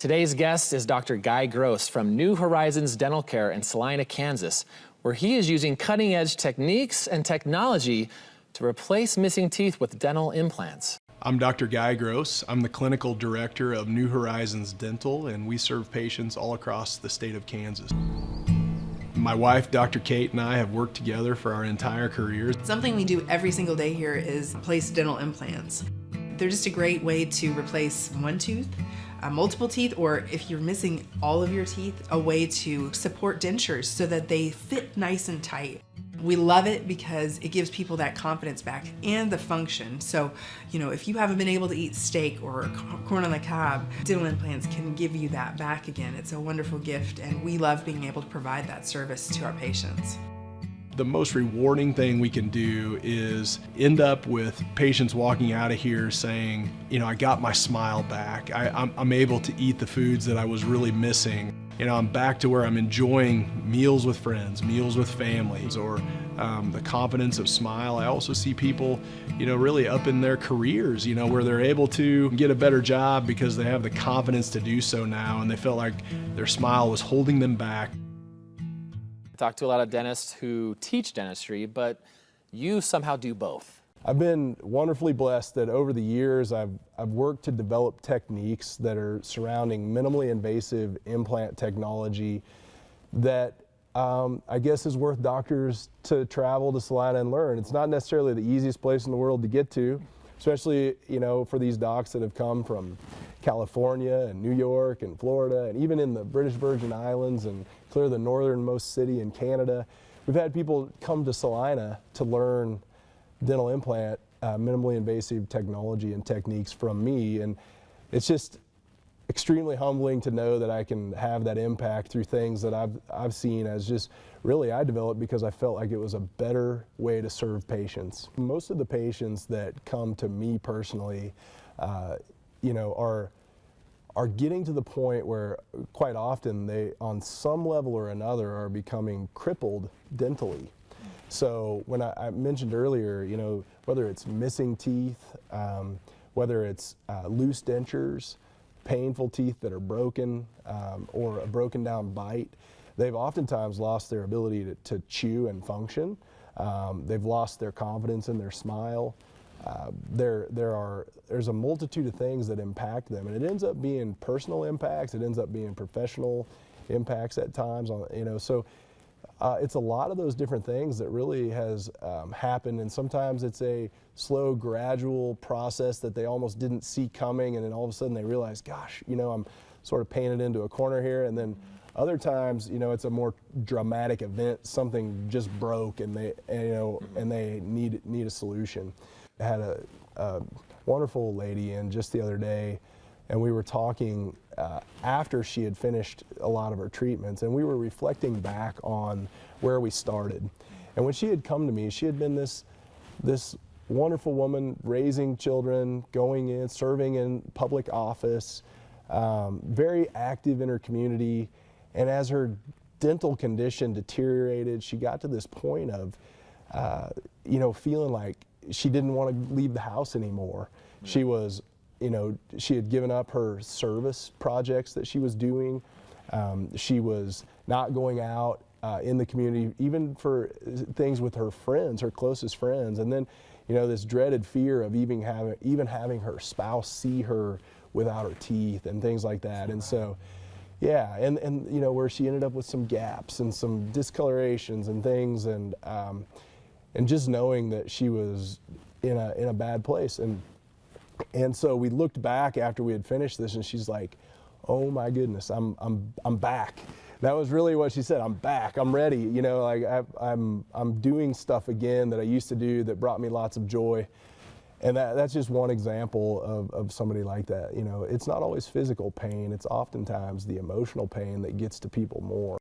Today's guest is Dr. Guy Gross from New Horizons Dental Care in Salina, Kansas, where he is using cutting-edge techniques and technology to replace missing teeth with dental implants. I'm Dr. Guy Gross. I'm the clinical director of New Horizons Dental, and we serve patients all across the state of Kansas. My wife, Dr. Kate, and I have worked together for our entire careers. Something we do every single day here is place dental implants. They're just a great way to replace one tooth, multiple teeth, or if you're missing all of your teeth, a way to support dentures so that they fit nice and tight. We love it because it gives people that confidence back and the function. So, if you haven't been able to eat steak or corn on the cob, dental implants can give you that back again. It's a wonderful gift, and we love being able to provide that service to our patients. The most rewarding thing we can do is end up with patients walking out of here saying, I got my smile back. I'm able to eat the foods that I was really missing. I'm back to where I'm enjoying meals with friends, meals with families, or the confidence of smile. I also see people, really up in their careers, where they're able to get a better job because they have the confidence to do so now, and they felt like their smile was holding them back. I talk to a lot of dentists who teach dentistry, but you somehow do both. I've been wonderfully blessed that over the years I've worked to develop techniques that are surrounding minimally invasive implant technology that I guess is worth doctors to travel to Salina and learn. It's not necessarily the easiest place in the world to get to, especially for these docs that have come from California and New York and Florida and even in the British Virgin Islands and clear the northernmost city in Canada. We've had people come to Salina to learn dental implant, minimally invasive technology and techniques from me, and it's just extremely humbling to know that I can have that impact through things that I've seen as just really I developed because I felt like it was a better way to serve patients. Most of the patients that come to me personally, are getting to the point where quite often they, on some level or another, are becoming crippled dentally. So when I mentioned earlier, whether it's missing teeth, whether it's loose dentures, painful teeth that are broken, or a broken down bite, they've oftentimes lost their ability to chew and function. They've lost their confidence in their smile. There's a multitude of things that impact them, and it ends up being personal impacts. It ends up being professional impacts at times. So it's a lot of those different things that really has happened, and sometimes it's a slow, gradual process that they almost didn't see coming, and then all of a sudden they realize, gosh, I'm sort of painted into a corner here, and then other times, it's a more dramatic event. Something just broke, and they need a solution. I had a wonderful lady in just the other day, and we were talking after she had finished a lot of her treatments, and we were reflecting back on where we started. And when she had come to me, she had been this wonderful woman, raising children, going in, serving in public office, very active in her community. And as her dental condition deteriorated, she got to this point of, feeling like she didn't want to leave the house anymore. She was, she had given up her service projects that she was doing. She was not going out in the community, even for things with her friends, her closest friends. And then, this dreaded fear of even having her spouse see her without her teeth and things like that. And so, yeah, and where she ended up with some gaps and some discolorations and things, and just knowing that she was in a bad place. And so we looked back after we had finished this, and she's like, "Oh my goodness, I'm back." That was really what she said. "I'm back. I'm ready. I'm doing stuff again that I used to do that brought me lots of joy." And that's just one example of somebody like that. It's not always physical pain. It's oftentimes the emotional pain that gets to people more.